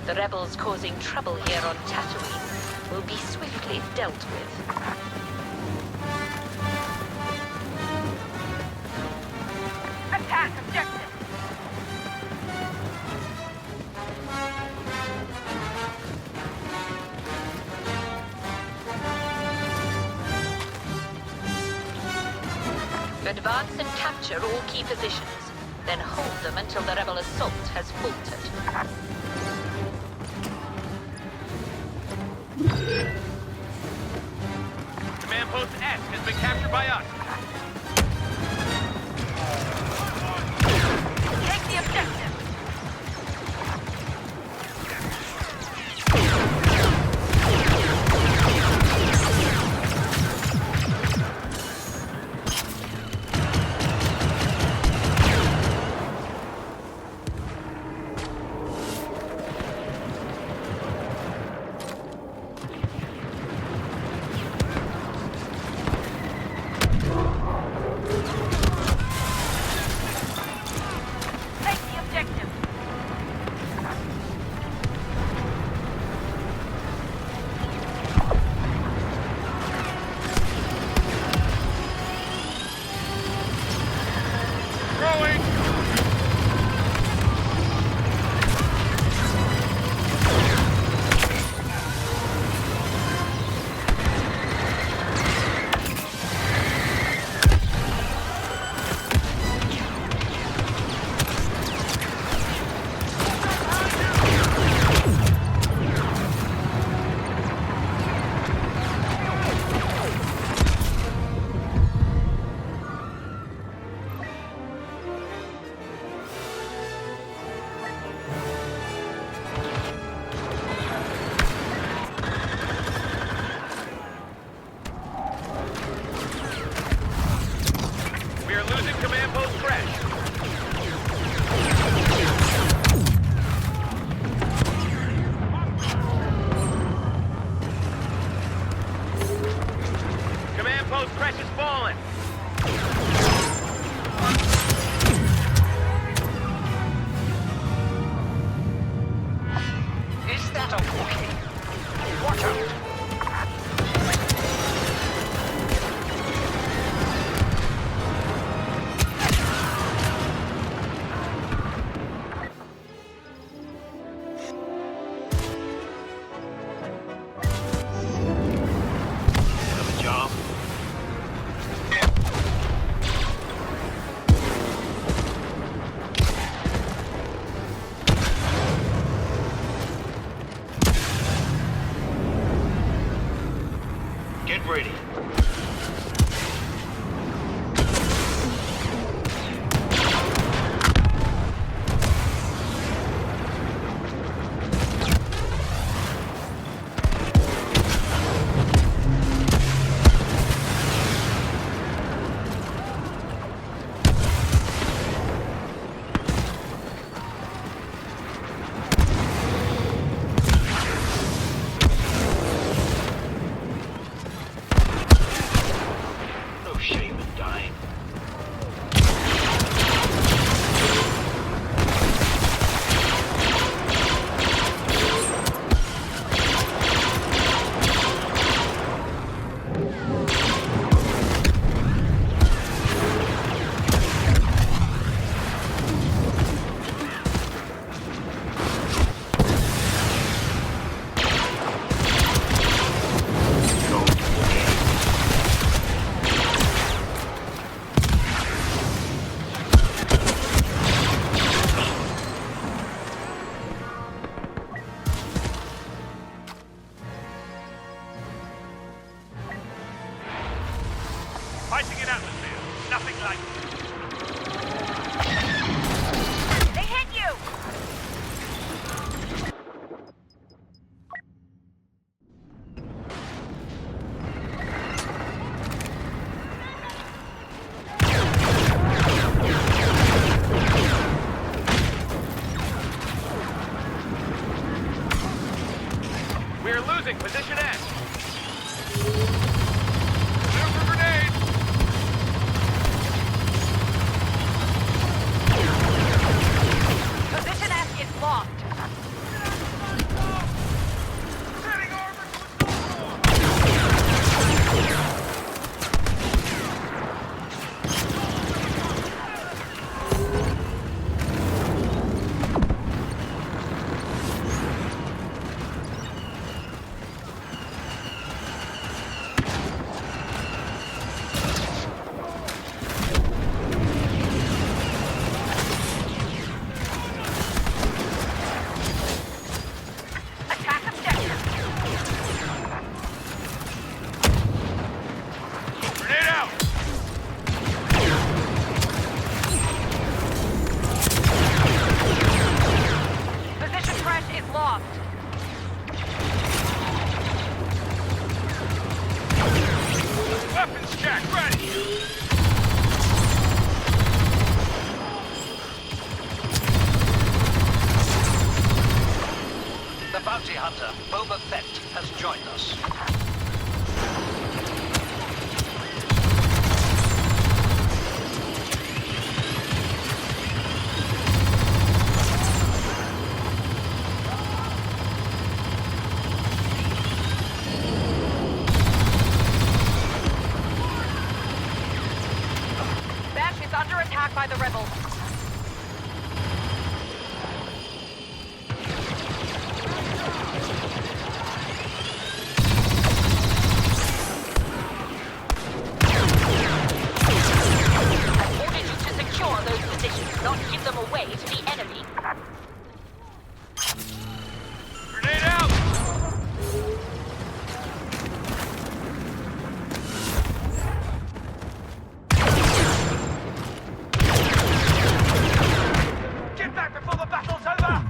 The rebels causing trouble here on Tatooine will be swiftly dealt with. Attack objective! Advance and capture all key positions, then hold them until the rebel assault has faltered. Command Post S has been captured by us. Take the objective! Take the objective! Throwing! We are losing Command Post Crash. Command Post Crash has fallen. Is that a Wookiee? Watch out! Have a job. Get ready. No shame in dying. Go, Wookiee. Fighting in atmosphere. Nothing like it. They hit you! We are losing position S. Super grenade! Position S is locked. lost. Weapons check, ready! The bounty hunter, Boba Fett, has joined us. Bash is under attack by the rebels. I ordered you to secure those positions, not give them away to the enemy. Grenade out! Get back before the battle's over!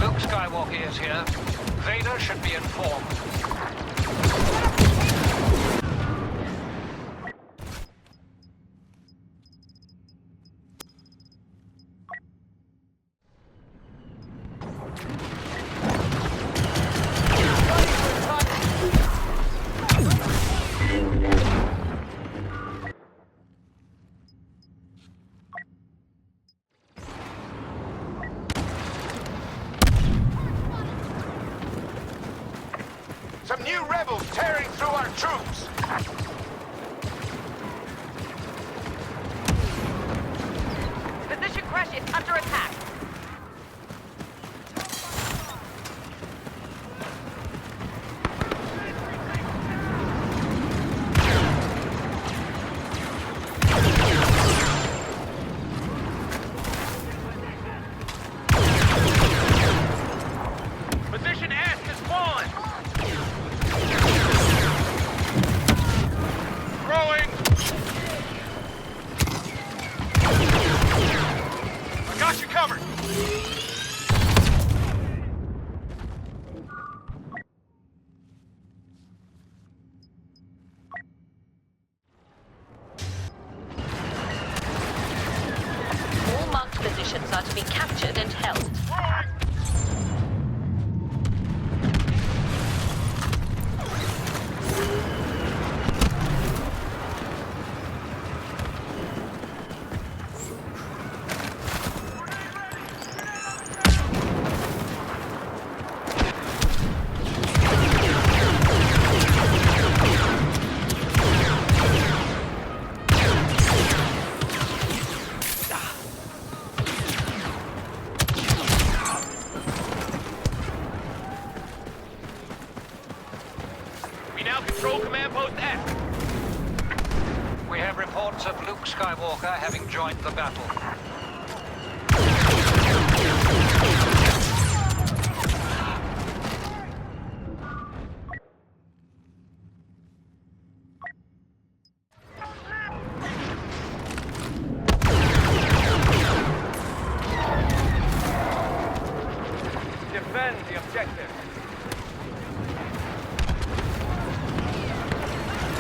Luke Skywalker is here. Vader should be informed. Some new rebels tearing through our troops! Position crash is under attack. Position S has fallen! Throwing! I got you covered! All marked positions are to be captured and held. Throwing! We now control Command Post S. We have reports of Luke Skywalker having joined the battle. Defend the objective.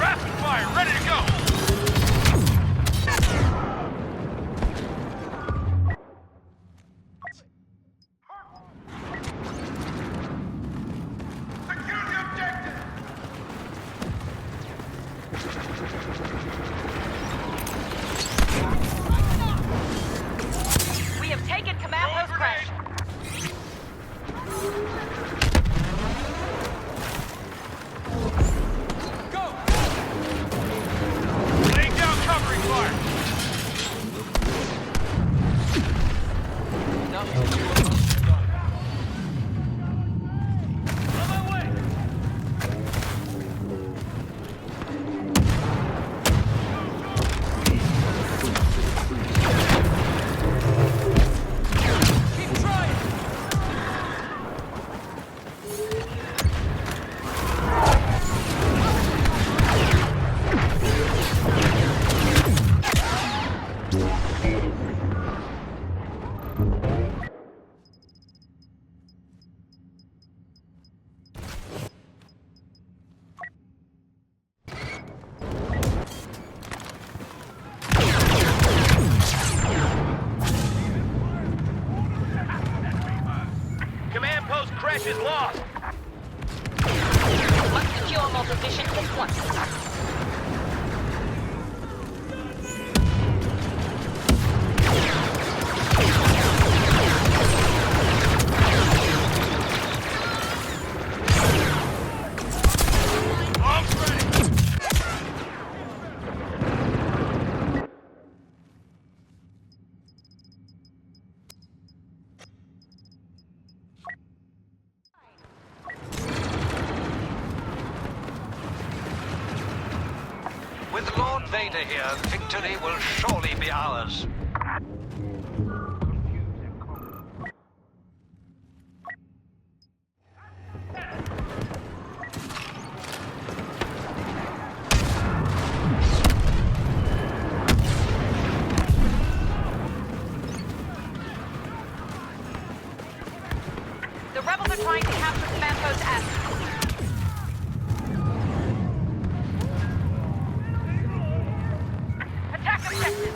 Rapid fire, ready to go! Secure the objective! Approach is lost. Must secure more positions at once. Arms ready. With Lord Vader here, victory will surely be ours. The rebels are trying to capture command post S. Attack objective.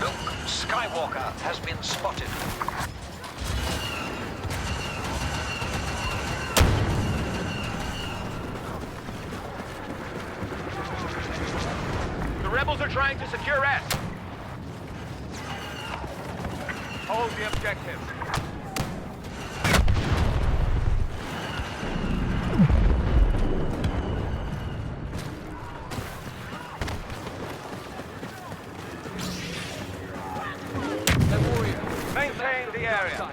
Luke Skywalker has been spotted. The rebels are trying to secure S. Hold the objective. Maintain the area.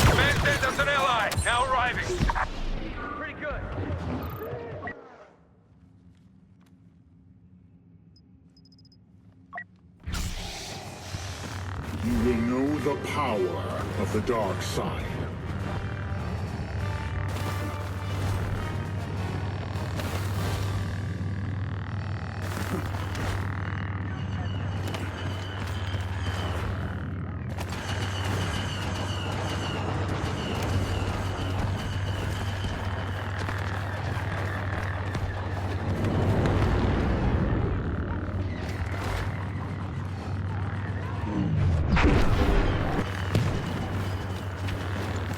Command sent us an ally. Now arriving. Pretty good. You will know the power of the dark side.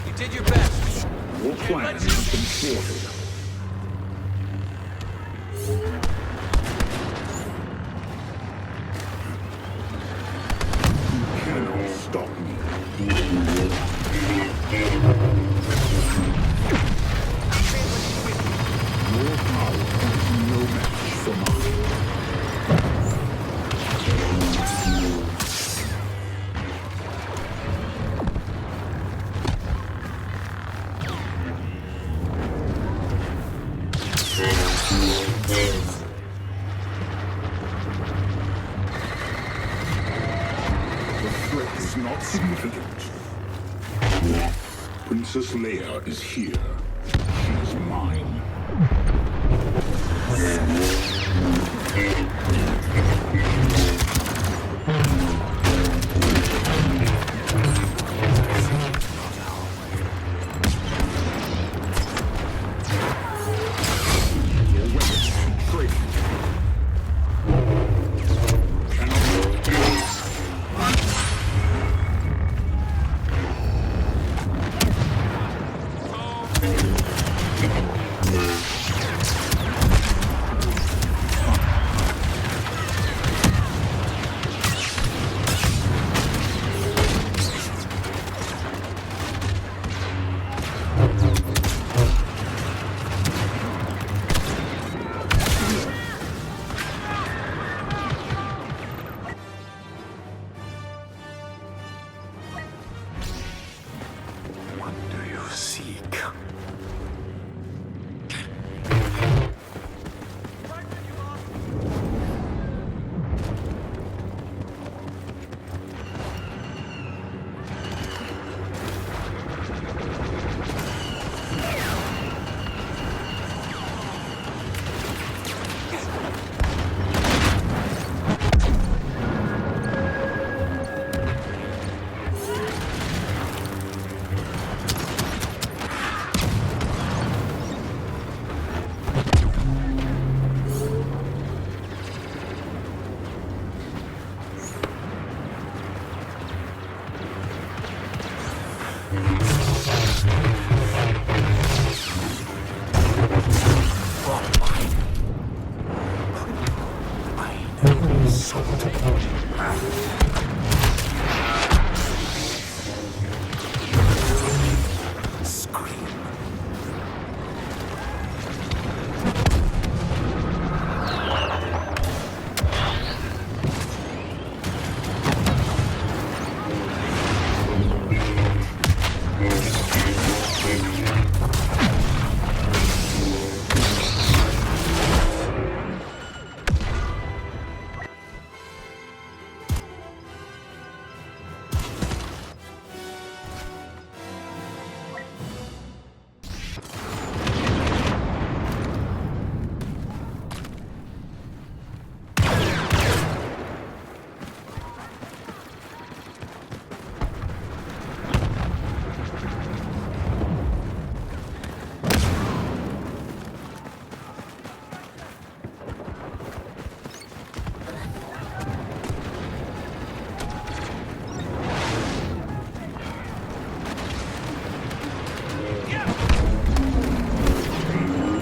You did your best. Your plan has been thwarted. You cannot stop me. Your power is no match for mine. The threat is not significant. Princess Leia is here. She is mine. Your weapons trade.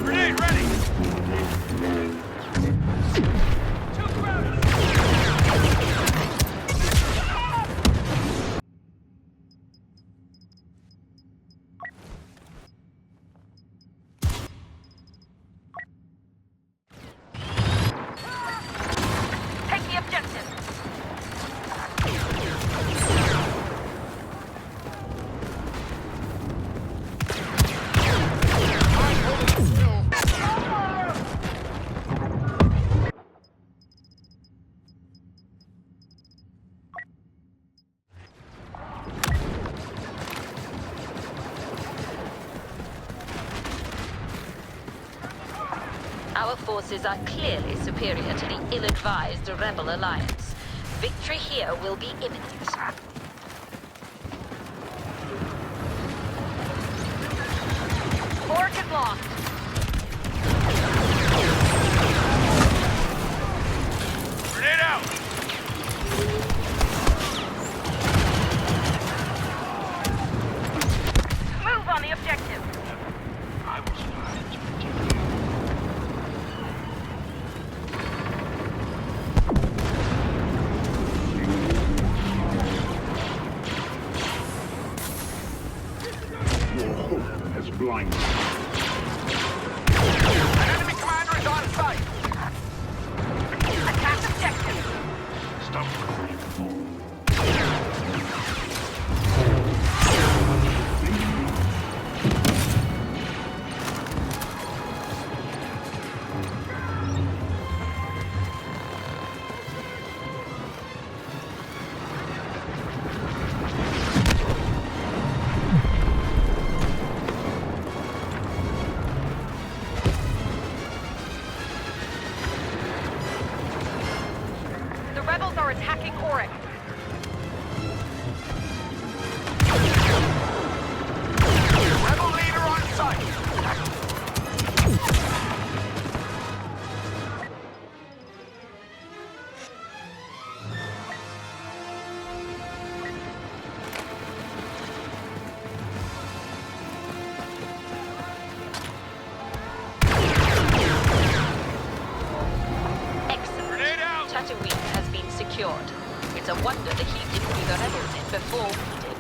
Grenade ready! Too crowded! Take the objective. Our forces are clearly superior to the ill-advised Rebel Alliance. Victory here will be imminent. Fork is lost. Grenade out! Move on the objective. I was trying to protect you. Your hope has blinded. An enemy commander is on site! Attack objective. Stop calling for. The rebels are attacking Oryx. Rebel leader on site! Excellent. Grenade out! Tatooine has been secured. It's a wonder the Heat didn't do the rebels in before we did.